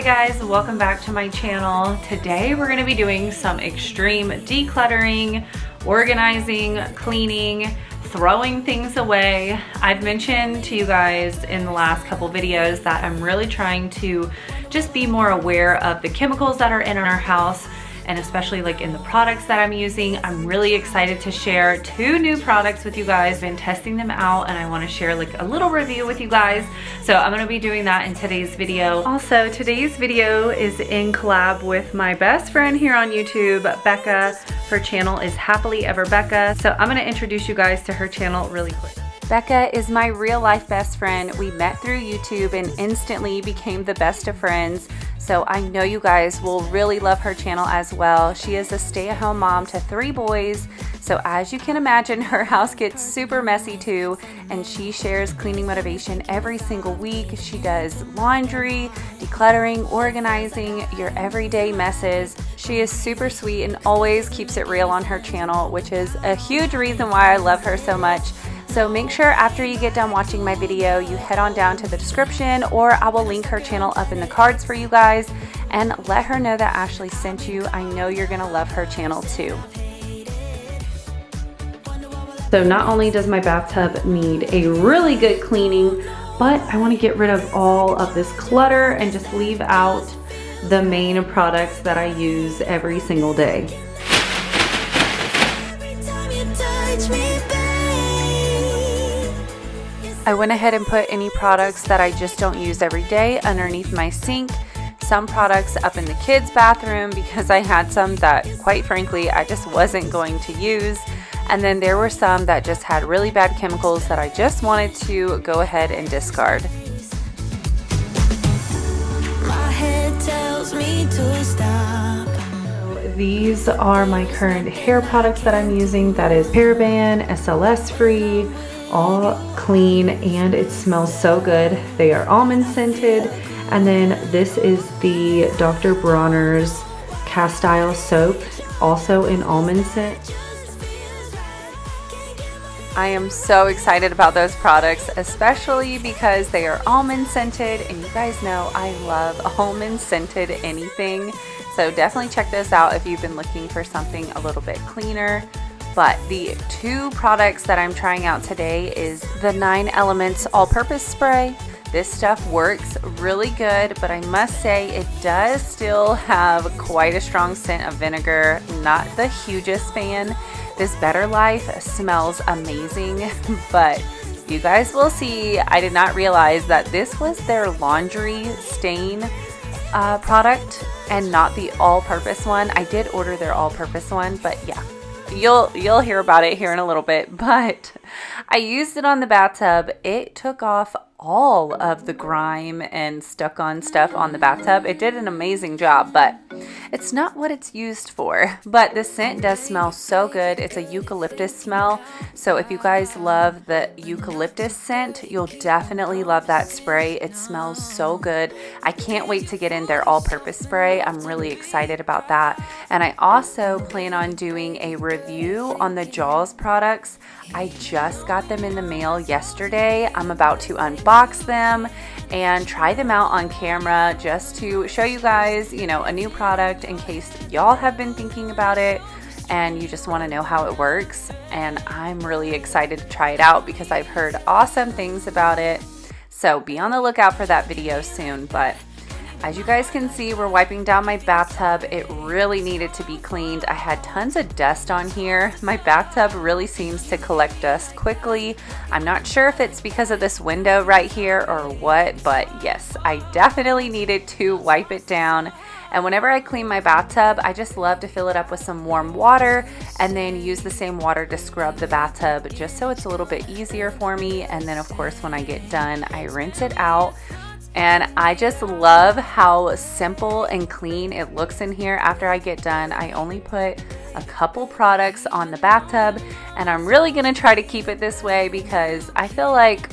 guys, welcome back to my channel. Today we're going to be doing some extreme decluttering, organizing, cleaning, throwing things away. I've mentioned to you guys in the last couple videos that I'm really trying to just be more aware of the chemicals that are in our house, and especially like in the products that I'm using. I'm really excited to share 2 new products with you guys. Been testing them out and I want to share like a little review with you guys. So I'm going to be doing that in today's video. Also, today's video is in collab with my best friend here on YouTube, Becca. Her channel is Happily Ever Becca. So I'm going to introduce you guys to her channel really quick. Becca is my real life best friend. We met through YouTube and instantly became the best of friends. So I know you guys will really love her channel as well. She is a stay-at-home mom to 3 boys. So as you can imagine, her house gets super messy too, and she shares cleaning motivation every single week. She does laundry, decluttering, organizing, your everyday messes. She is super sweet and always keeps it real on her channel, which is a huge reason why I love her so much. So make sure after you get done watching my video, you head on down to the description, or I will link her channel up in the cards for you guys, and let her know that Ashley sent you. I know you're gonna love her channel too. So not only does my bathtub need a really good cleaning, but I want to get rid of all of this clutter and just leave out the main products that I use every single day. I went ahead and put any products that I just don't use every day underneath my sink. Some products up in the kids' bathroom because I had some that, quite frankly, I just wasn't going to use. And then there were some that just had really bad chemicals that I just wanted to go ahead and discard. My head tells me to stop. These are my current hair products that I'm using. That is paraben, SLS free, all clean, and it smells so good. They are almond scented. And then this is the Dr. Bronner's Castile soap, also in almond scent. I am so excited about those products, especially because they are almond scented, and you guys know I love almond scented anything. So definitely check this out if you've been looking for something a little bit cleaner. But the 2 products that I'm trying out today is the 9 Elements all-purpose spray. This stuff works really good, but I must say it does still have quite a strong scent of vinegar. Not the hugest fan. This Better Life smells amazing, but you guys will see, I did not realize that this was their laundry stain product and not the all-purpose one. I did order their all-purpose one, but yeah. You'll hear about it here in a little bit, but I used it on the bathtub. It took off all of the grime and stuck on stuff on the bathtub. It did an amazing job, but it's not what it's used for. But the scent does smell so good. It's a eucalyptus smell. So if you guys love the eucalyptus scent, you'll definitely love that spray. It smells so good. I can't wait to get in their all-purpose spray. I'm really excited about that. And I also plan on doing a review on the JALL's products. I just got them in the mail yesterday. I'm about to unbox them and try them out on camera just to show you guys, you know, a new product in case y'all have been thinking about it and you just want to know how it works. And I'm really excited to try it out because I've heard awesome things about it. So be on the lookout for that video soon. But as you guys can see, we're wiping down my bathtub. It really needed to be cleaned. I had tons of dust on here. My bathtub really seems to collect dust quickly. I'm not sure if it's because of this window right here or what, but yes, I definitely needed to wipe it down. And whenever I clean my bathtub, I just love to fill it up with some warm water and then use the same water to scrub the bathtub just so it's a little bit easier for me. And then of course, when I get done, I rinse it out. And I just love how simple and clean it looks in here after I get done. I only put a couple products on the bathtub, and I'm really gonna try to keep it this way because I feel like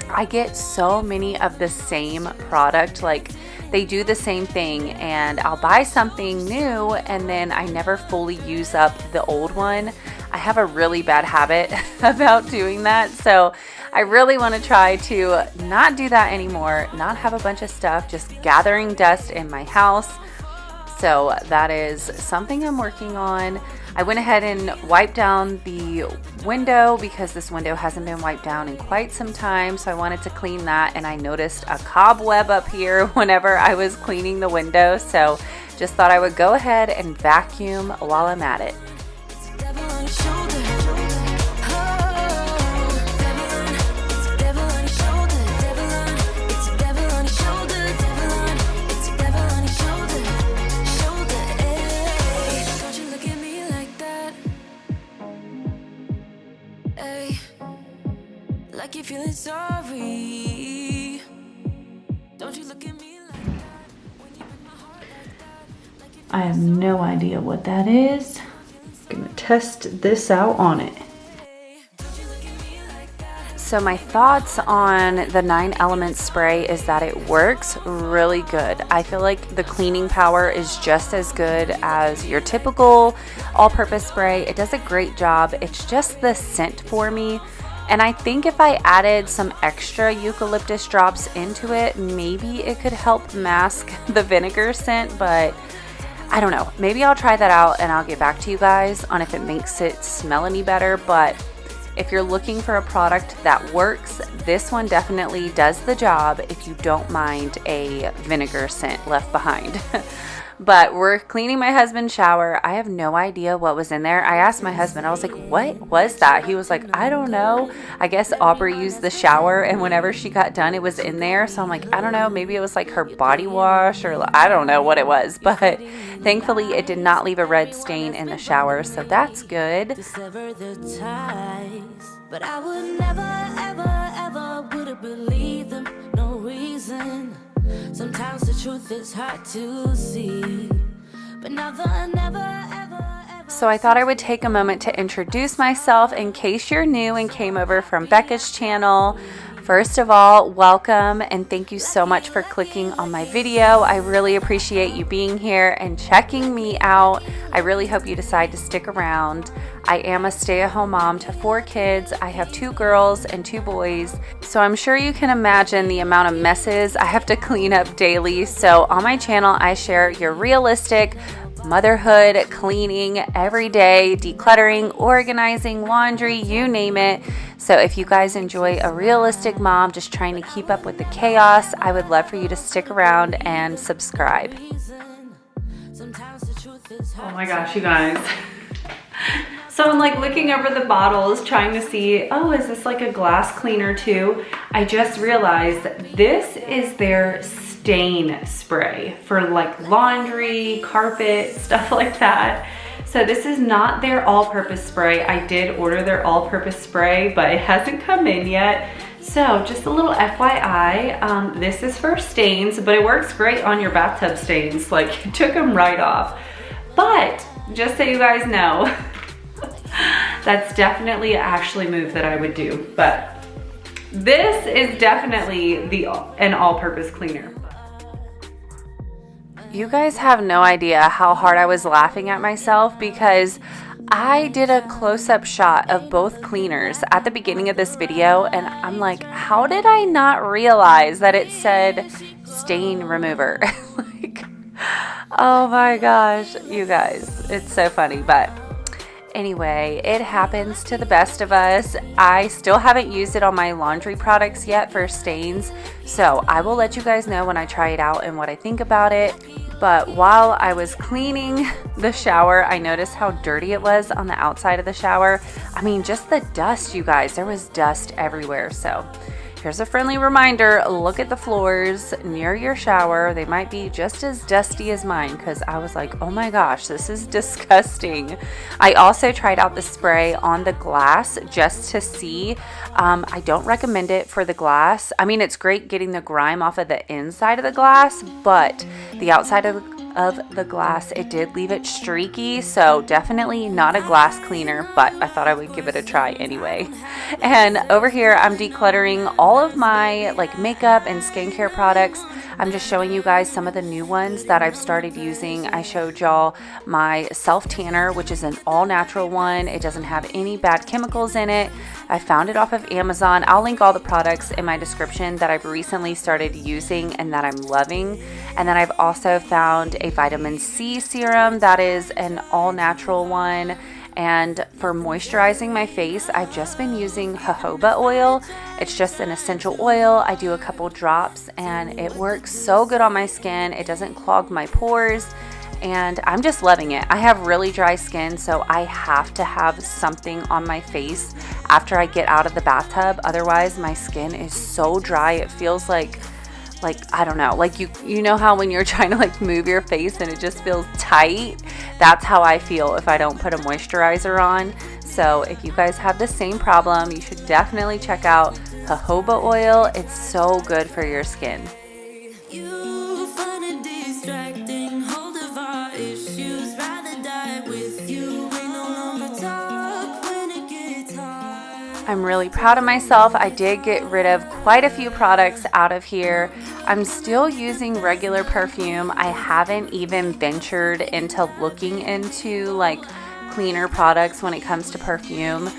I get so many of the same product. Like they do the same thing, and I'll buy something new and then I never fully use up the old one. I have a really bad habit about doing that. So I really want to try to not do that anymore, not have a bunch of stuff just gathering dust in my house. So that is something I'm working on. I went ahead and wiped down the window because this window hasn't been wiped down in quite some time. So I wanted to clean that, and I noticed a cobweb up here whenever I was cleaning the window. So just thought I would go ahead and vacuum while I'm at it. Like you're feeling sorry. Don't you look at me like that when you break my heart like that. I have no idea what that is. I'm gonna test this out on it. So my thoughts on the 9 Elements spray is that it works really good. I feel like the cleaning power is just as good as your typical all-purpose spray. It does a great job. It's just the scent for me. And I think if I added some extra eucalyptus drops into it, maybe it could help mask the vinegar scent, but I don't know. Maybe I'll try that out and I'll get back to you guys on if it makes it smell any better. But if you're looking for a product that works, this one definitely does the job if you don't mind a vinegar scent left behind. But we're cleaning my husband's shower. I have no idea what was in there. I asked my husband, I was like, what was that? He was like, I don't know. I guess Aubrey used the shower, and whenever she got done, it was in there. So I'm like, I don't know. Maybe it was like her body wash, or I don't know what it was. But thankfully, it did not leave a red stain in the shower. So that's good. But I would never, ever, ever would have believed them. No reason. Sometimes the truth is hard to see, but never, never, ever, ever. So I thought I would take a moment to introduce myself in case you're new and came over from Becca's channel. First of all, welcome and thank you so much for clicking on my video. I really appreciate you being here and checking me out. I really hope you decide to stick around. I am a stay-at-home mom to 4 kids. I have 2 girls and 2 boys. So I'm sure you can imagine the amount of messes I have to clean up daily. So on my channel, I share your realistic motherhood, cleaning every day, decluttering, organizing, laundry, you name it. So if you guys enjoy a realistic mom just trying to keep up with the chaos, I would love for you to stick around and subscribe. Oh my gosh, you guys. So I'm like looking over the bottles trying to see, oh, is this like a glass cleaner too? I just realized this is their stain spray for like laundry, carpet, stuff like that. So this is not their all-purpose spray. I did order their all-purpose spray, but it hasn't come in yet. So just a little FYI, this is for stains, but it works great on your bathtub stains. Like it took them right off. But just so you guys know, that's definitely an Ashley move that I would do. But this is definitely an all-purpose cleaner. You guys have no idea how hard I was laughing at myself because I did a close-up shot of both cleaners at the beginning of this video, and I'm like, how did I not realize that it said stain remover? Like, oh my gosh, you guys, it's so funny. But anyway, it happens to the best of us. I still haven't used it on my laundry products yet for stains, so I will let you guys know when I try it out and what I think about it. But while I was cleaning the shower, I noticed how dirty it was on the outside of the shower. I mean, just the dust, you guys. There was dust everywhere. So here's a friendly reminder. Look at the floors near your shower. They might be just as dusty as mine because I was like, oh my gosh, this is disgusting. I also tried out the spray on the glass just to see. I don't recommend it for the glass. I mean, it's great getting the grime off of the inside of the glass, but the outside of of the glass. It did leave it streaky, so definitely not a glass cleaner, but I thought I would give it a try anyway. And over here, I'm decluttering all of my like makeup and skincare products. I'm just showing you guys some of the new ones that I've started using. I showed y'all my self tanner, which is an all natural one. It doesn't have any bad chemicals in it. I found it off of Amazon. I'll link all the products in my description that I've recently started using and that I'm loving. And then I've also found a vitamin C serum that is an all natural one. And for moisturizing my face, I've just been using jojoba oil. It's just an essential oil. I do a couple drops and it works so good on my skin. It doesn't clog my pores and I'm just loving it. I have really dry skin, so I have to have something on my face after I get out of the bathtub. Otherwise, my skin is so dry. It feels like I don't know, like you know how when you're trying to like move your face and it just feels tight? That's how I feel if I don't put a moisturizer on. So if you guys have the same problem, you should definitely check out jojoba oil. It's so good for your skin. You find it distracting, hold of our issues, rather die with you. We no longer talk when it gets hard. I'm really proud of myself. I did get rid of quite a few products out of here. I'm still using regular perfume. I haven't even ventured into looking into like cleaner products when it comes to perfume.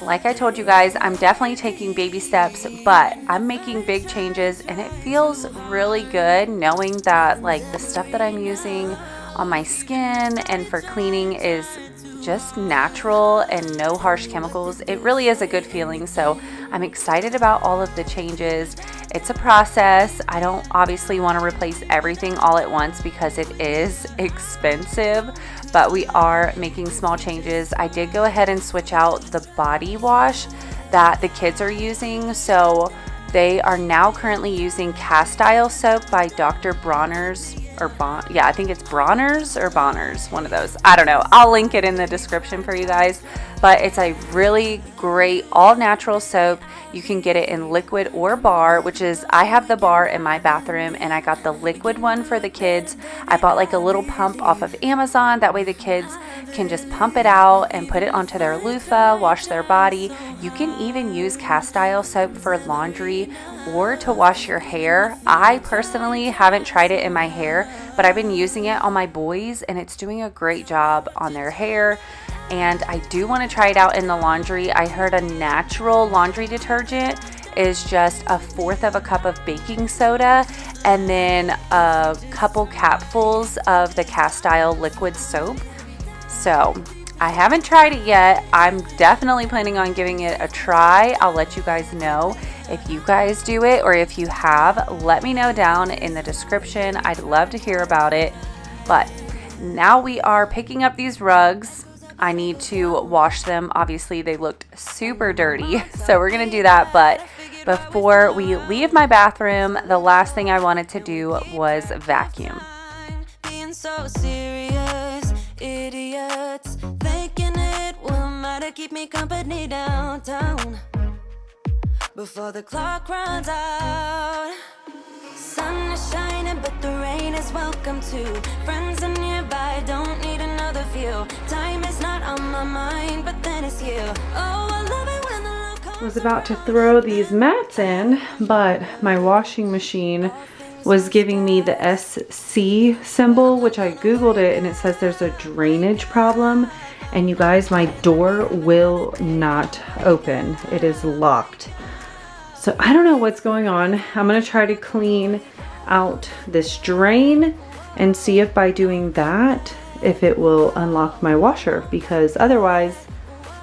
Like I told you guys, I'm definitely taking baby steps, but I'm making big changes and it feels really good knowing that like the stuff that I'm using on my skin and for cleaning is just natural and no harsh chemicals. It really is a good feeling. So I'm excited about all of the changes. It's a process. I don't obviously want to replace everything all at once because it is expensive, but we are making small changes. I did go ahead and switch out the body wash that the kids are using. So they are now currently using Cast Iron soap by Dr. Bronner's I think it's Bronner's or Bonner's, one of those. I don't know. I'll link it in the description for you guys. But it's a really great all natural soap. You can get it in liquid or bar, which is, I have the bar in my bathroom and I got the liquid one for the kids. I bought like a little pump off of Amazon. That way the kids can just pump it out and put it onto their loofah, wash their body. You can even use Cast Iron soap for laundry or to wash your hair. I personally haven't tried it in my hair, but I've been using it on my boys and it's doing a great job on their hair. And I do want to try it out in the laundry. I heard a natural laundry detergent is just 1/4 of a cup of baking soda and then a couple capfuls of the Cast Iron liquid soap. So I haven't tried it yet. I'm definitely planning on giving it a try. I'll let you guys know if you guys do it or if you have. Let me know down in the description. I'd love to hear about it. But now we are picking up these rugs. I need to wash them. Obviously, they looked super dirty, so we're gonna do that. But before we leave my bathroom, the last thing I wanted to do was vacuum. Being so serious, idiots, thinking it will matter, keep me company downtown before the clock runs out. Sun is shining, but the rain is welcome too. Friends are nearby, don't need another view. Time is not on my mind, but then it's you. Oh, I love it when the love comes. I was about to throw these mats in, but my washing machine was giving me the SC symbol, which I Googled it and it says there's a drainage problem. And you guys, my door will not open. It is locked. So I don't know what's going on. I'm gonna try to clean out this drain and see if by doing that, if it will unlock my washer, because otherwise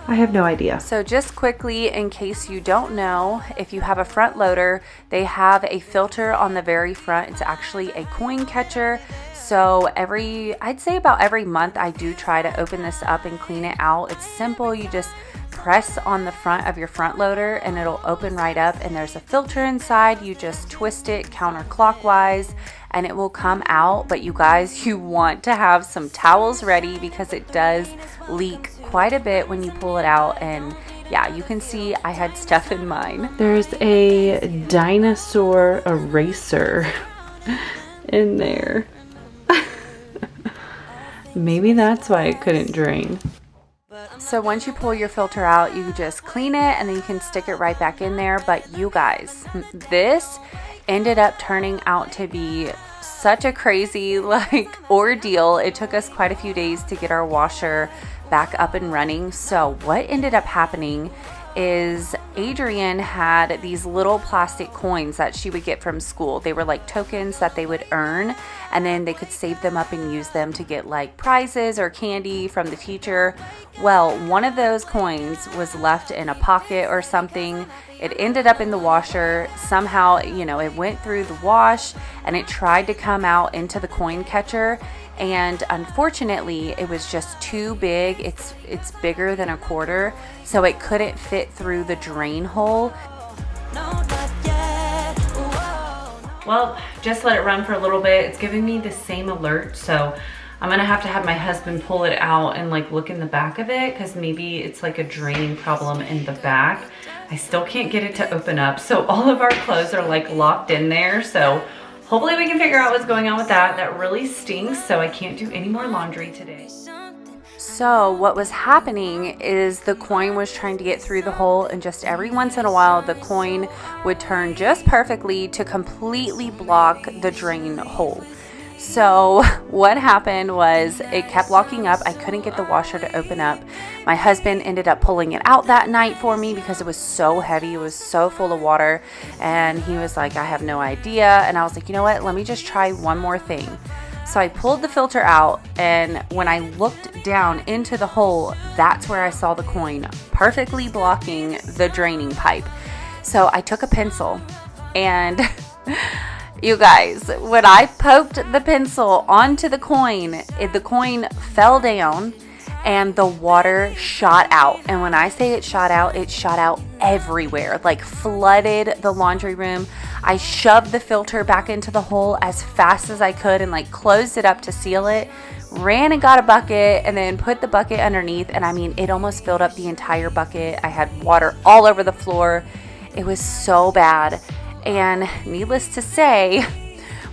I have no idea. So just quickly, in case you don't know, if you have a front loader, they have a filter on the very front. It's actually a coin catcher. So I'd say about every month, I do try to open this up and clean it out. It's simple. You just press on the front of your front loader and it'll open right up, and there's a filter inside. You just twist it counterclockwise and it will come out. But you guys, you want to have some towels ready because it does leak quite a bit when you pull it out. And yeah, you can see I had stuff in mine. There's a dinosaur eraser in there. Maybe that's why it couldn't drain. So once you pull your filter out, you just clean it and then you can stick it right back in there. But you guys, this ended up turning out to be such a crazy ordeal. It took us quite a few days to get our washer back up and running. So what ended up happening is Adrienne had these little plastic coins that she would get from school. They were like tokens that they would earn, and then they could save them up and use them to get like prizes or candy from the teacher. Well, one of those coins was left in a pocket or something. It ended up in the washer. Somehow, it went through the wash and it tried to come out into the coin catcher. And unfortunately, it was just too big. It's bigger than a quarter, so it couldn't fit through the drain hole. Well, just let it run for a little bit. It's giving me the same alert, so I'm gonna have to have my husband pull it out and look in the back of it, because maybe it's a draining problem in the back. I still can't get it to open up, so all of our clothes are locked in there. So hopefully we can figure out what's going on with that. That really stinks, so I can't do any more laundry today. So what was happening is the coin was trying to get through the hole, and just every once in a while the coin would turn just perfectly to completely block the drain hole. So what happened was it kept locking up. I couldn't get the washer to open up. My husband ended up pulling it out that night for me because it was so heavy. It was so full of water. And he was like, I have no idea. And I was like, you know what? Let me just try one more thing. So I pulled the filter out, and when I looked down into the hole, that's where I saw the coin perfectly blocking the draining pipe. So I took a pencil, and you guys, when I poked the pencil onto the coin the fell down and the water shot out. And when I say it shot out everywhere, flooded the laundry room. I shoved the filter back into the hole as fast as I could and closed it up to seal it. Ran and got a bucket and then put the bucket underneath, and it almost filled up the entire bucket. I had water all over the floor. It was so bad. And needless to say,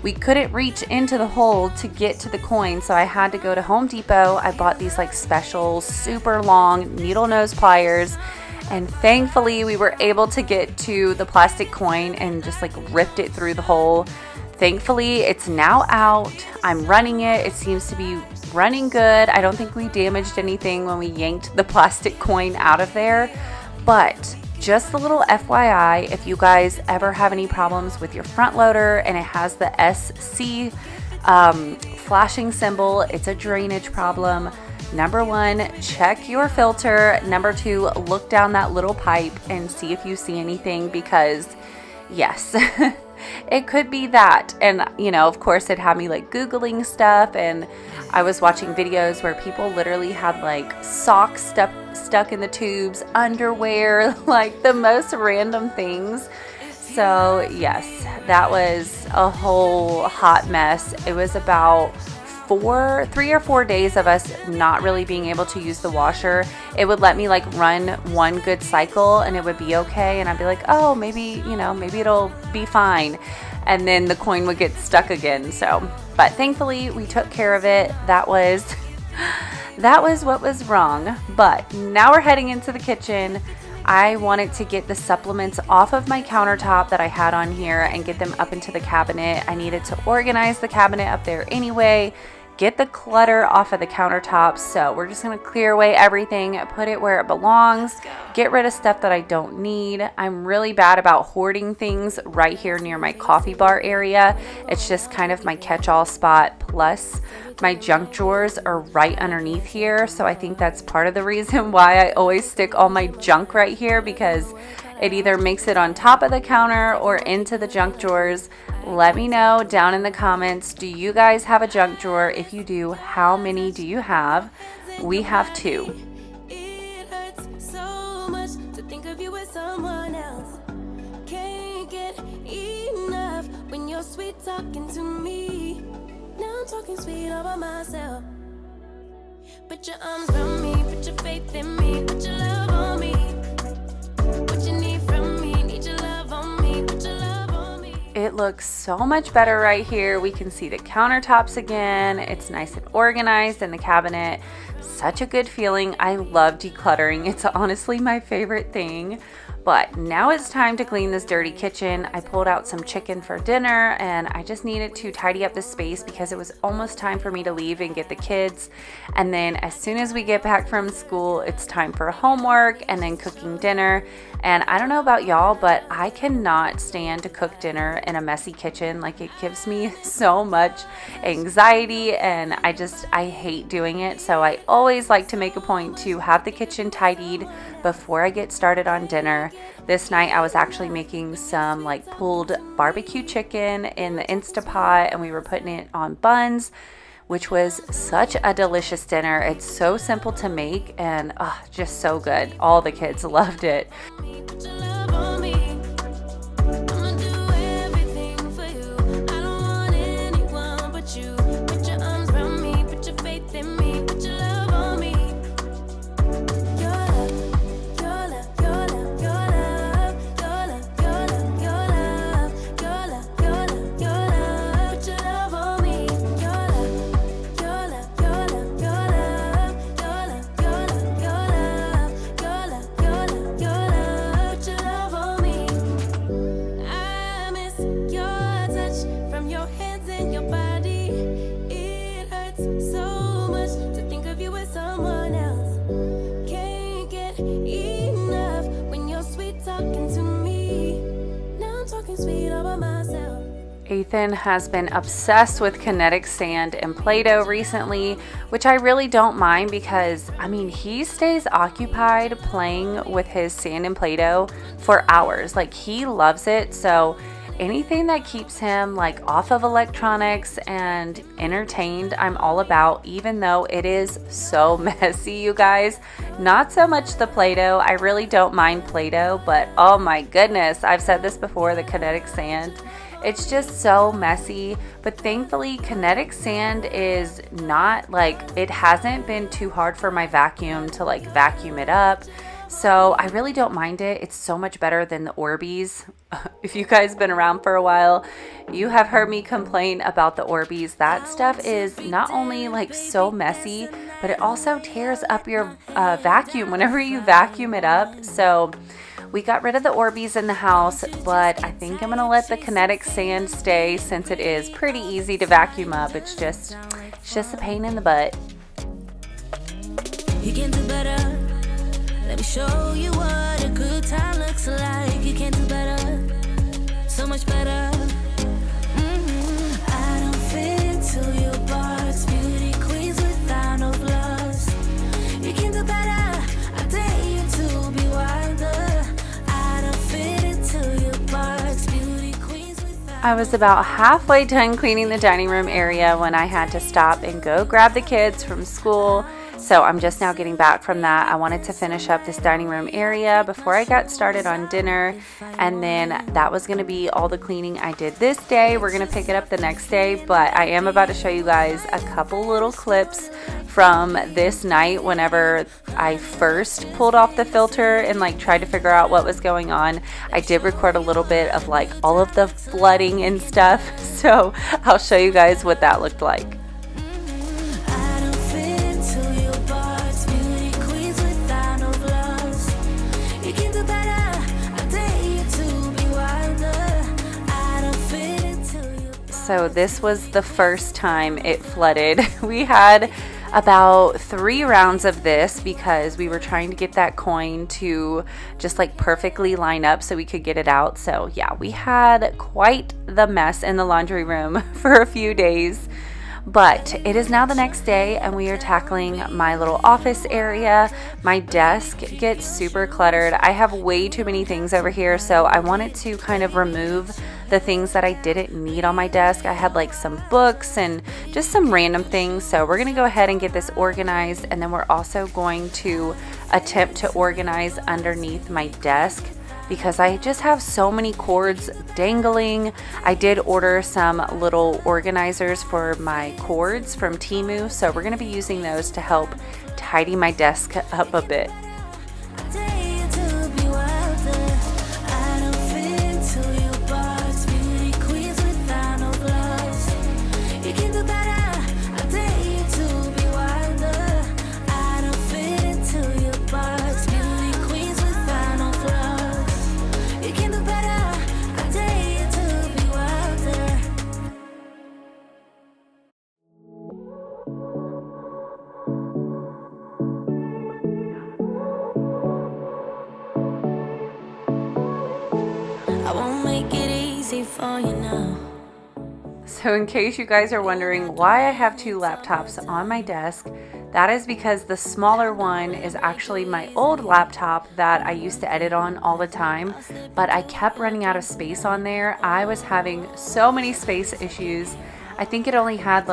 we couldn't reach into the hole to get to the coin, so I had to go to Home Depot. I bought these special super long needle nose pliers, and thankfully we were able to get to the plastic coin and just ripped it through the hole. Thankfully it's now out. I'm running it. It seems to be running good. I don't think we damaged anything when we yanked the plastic coin out of there, but just a little FYI, if you guys ever have any problems with your front loader and it has the SC flashing symbol, it's a drainage problem. Number one, check your filter. Number two, look down that little pipe and see if you see anything, because yes, it could be that. And of course it had me Googling stuff, and I was watching videos where people literally had socks stuck in the tubes, underwear, the most random things. So yes, that was a whole hot mess. It was about 3 or 4 days of us not really being able to use the washer. It would let me run one good cycle and it would be okay, and I'd be oh, maybe it'll be fine, and then the coin would get stuck again. So, but thankfully we took care of it. That was what was wrong. But now we're heading into the kitchen. I wanted to get the supplements off of my countertop that I had on here and get them up into the cabinet. I needed to organize the cabinet up there anyway, get the clutter off of the countertop. So we're just going to clear away everything, put it where it belongs, get rid of stuff that I don't need. I'm really bad about hoarding things right here near my coffee bar area. It's just kind of my catch-all spot. Plus, my junk drawers are right underneath here, so I think that's part of the reason why I always stick all my junk right here, because it either makes it on top of the counter or into the junk drawers. Let me know down in the comments, do you guys have a junk drawer? If you do, how many do you have? We have 2. It hurts so much to think of you as someone else. Can't get enough when you're sweet talking to me. Now I'm talking sweet all by myself. Put your arms around me, put your faith in me, put your love on me. What you need from me, need your love on me, put your love on me. It it looks so much better right here. We can see the countertops again. It's nice and organized in the cabinet. Such a good feeling. I love decluttering. It's honestly my favorite thing. But now it's time to clean this dirty kitchen. I pulled out some chicken for dinner and I just needed to tidy up the space because it was almost time for me to leave and get the kids. And then as soon as we get back from school, it's time for homework and then cooking dinner. And I don't know about y'all, but I cannot stand to cook dinner in a messy kitchen. Like, it gives me so much anxiety and I hate doing it. So I always like to make a point to have the kitchen tidied before I get started on dinner. This night I was actually making some like pulled barbecue chicken in the Instapot, and we were putting it on buns, which was such a delicious dinner. It's so simple to make and just so good. All the kids loved it. Ethan has been obsessed with kinetic sand and Play-Doh recently, which I really don't mind because, I mean, he stays occupied playing with his sand and Play-Doh for hours. Like, he loves it. So anything that keeps him like off of electronics and entertained, I'm all about, even though it is so messy, you guys. Not so much the Play-Doh. I really don't mind Play-Doh, but oh my goodness, I've said this before, the kinetic sand. It's just so messy, but thankfully kinetic sand is not like, it hasn't been too hard for my vacuum to like vacuum it up. So I really don't mind it. It's so much better than the Orbeez. If you guys been around for a while, you have heard me complain about the Orbeez. That stuff is not only like so messy, but it also tears up your vacuum whenever you vacuum it up. So we got rid of the Orbeez in the house, but I think I'm gonna let the kinetic sand stay since it is pretty easy to vacuum up. It's just a pain in the butt. You can do better. Let me show you what a good time looks like. You can do better, so much better. I don't fit into your box. Beauty queens without no flaws. You can do better. I dare you to be wilder. I don't fit into your box. Beauty queens without. I was about halfway done cleaning the dining room area when I had to stop and go grab the kids from school. So I'm just now getting back from that. I wanted to finish up this dining room area before I got started on dinner. And then that was going to be all the cleaning I did this day. We're going to pick it up the next day. But I am about to show you guys a couple little clips from this night whenever I first pulled off the filter and like tried to figure out what was going on. I did record a little bit of like all of the flooding and stuff. So I'll show you guys what that looked like. So this was the first time it flooded. We had about 3 rounds of this because we were trying to get that coin to just like perfectly line up so we could get it out. So yeah, we had quite the mess in the laundry room for a few days. But it is now the next day and we are tackling my little office area. My desk gets super cluttered. I have way too many things over here, so I wanted to kind of remove the things that I didn't need on my desk. I had like some books and just some random things. So we're going to go ahead and get this organized, and then we're also going to attempt to organize underneath my desk, because I just have so many cords dangling. I did order some little organizers for my cords from Temu, so we're gonna be using those to help tidy my desk up a bit. I don't fit into your box. Beauty queens I won't make it easy for you now. So in case you guys are wondering why I have two laptops on my desk, that is because the smaller one is actually my old laptop that I used to edit on all the time, but I kept running out of space on there. I was having so many space issues. I think it only had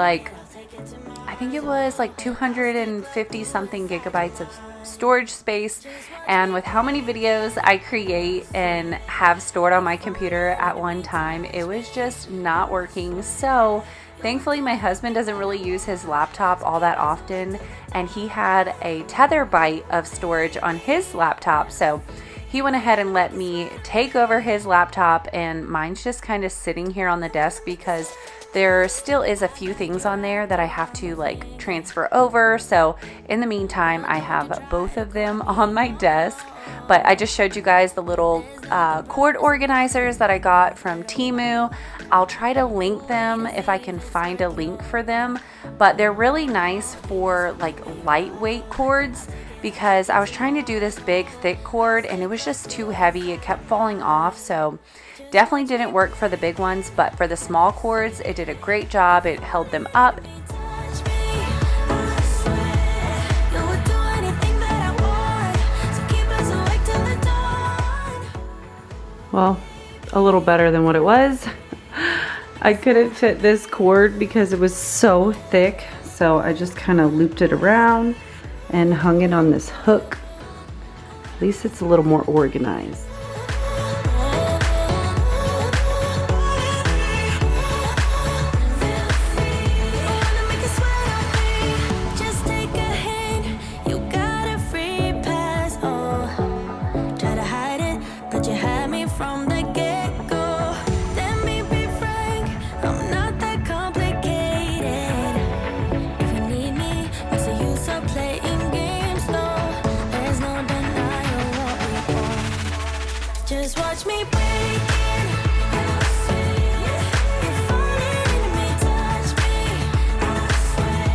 it was like 250 something gigabytes of storage space, and with how many videos I create and have stored on my computer at one time, it was just not working. So thankfully my husband doesn't really use his laptop all that often, and he had a terabyte of storage on his laptop, so he went ahead and let me take over his laptop, and mine's just kind of sitting here on the desk because there still is a few things on there that I have to like transfer over. So in the meantime, I have both of them on my desk. But I just showed you guys the little cord organizers that I got from Temu. I'll try to link them if I can find a link for them. But they're really nice for like lightweight cords, because I was trying to do this big thick cord and it was just too heavy. It kept falling off. So definitely didn't work for the big ones, but for the small cords, it did a great job. It held them up. Well, a little better than what it was. I couldn't fit this cord because it was so thick, so I just kind of looped it around and hung it on this hook. At least it's a little more organized. Just watch me break in. You'll see. You're falling into me, touch me. I swear.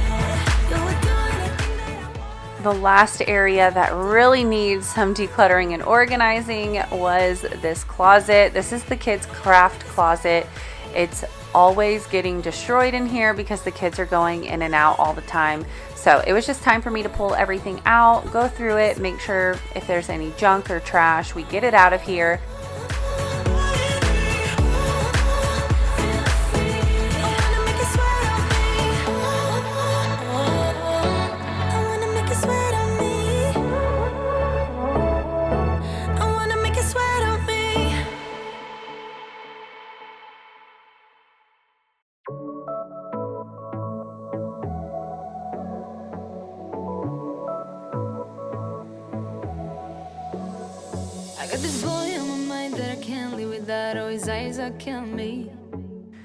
You'll do anything that I want. The last area that really needs some decluttering and organizing was this closet. This is the kids' craft closet. It's always getting destroyed in here because the kids are going in and out all the time. So it was just time for me to pull everything out, go through it, make sure if there's any junk or trash, we get it out of here. I got this boy on my mind that I can't live without. Oh, his eyes are killing me.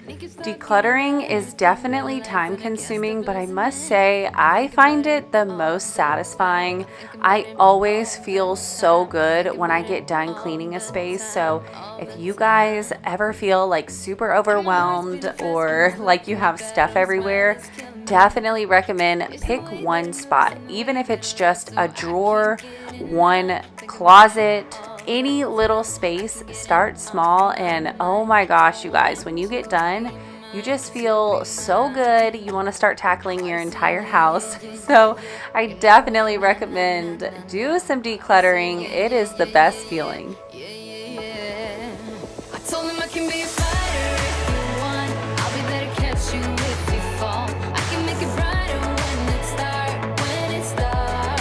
Decluttering is definitely time consuming, but I must say I find it the most satisfying. I always feel so good when I get done cleaning a space. So if you guys ever feel like super overwhelmed or like you have stuff everywhere, definitely recommend pick one spot, even if it's just a drawer, one closet, any little space. Start small, and oh my gosh, you guys, when you get done, you just feel so good. You want to start tackling your entire house. So I definitely recommend do some decluttering. It is the best feeling. I told him I can be a fighter if you want. I'll be there to catch you if you fall. I can make it brighter when it's dark, when it's dark.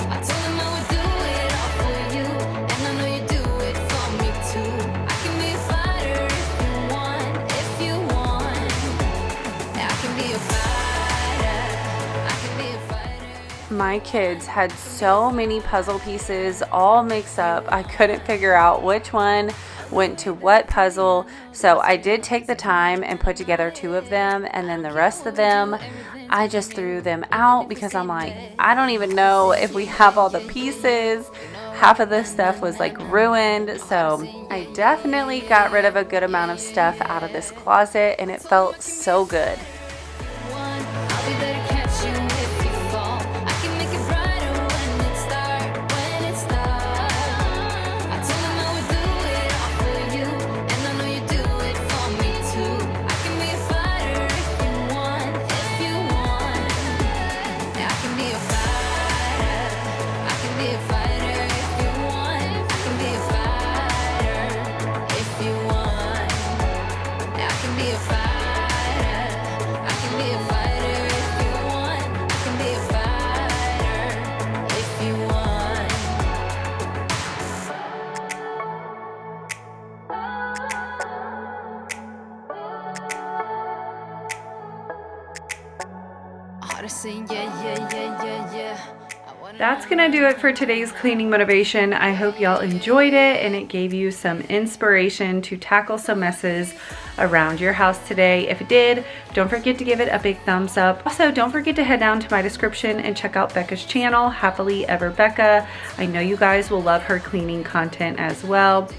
I told him I would do it all for you, and I know you do it for me too. I can be a fighter if you want. Yeah, I can be a fighter. I can be a fighter. My kids had so many puzzle pieces all mixed up. I couldn't figure out which one went to what puzzle. So I did take the time and put together 2 of them, and then the rest of them I just threw them out because I'm like, I don't even know if we have all the pieces. Half of this stuff was like ruined. So I definitely got rid of a good amount of stuff out of this closet, and it felt so good. I'll be there to catch you if you fall. I can make it brighter when it's dark, when it's dark. I told him I would do it all for you, Odyssey, yeah. That's gonna do it for today's cleaning motivation. I hope y'all enjoyed it and it gave you some inspiration to tackle some messes around your house today. If it did, don't forget to give it a big thumbs up. Also, don't forget to head down to my description and check out Becca's channel, Happily Ever Becca. I know you guys will love her cleaning content as well.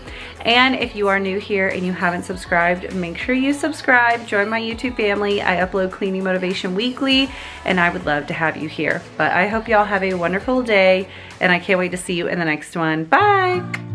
And if you are new here and you haven't subscribed, make sure you subscribe, join my YouTube family. I upload cleaning motivation weekly and I would love to have you here. But I hope y'all have a wonderful day and I can't wait to see you in the next one. Bye!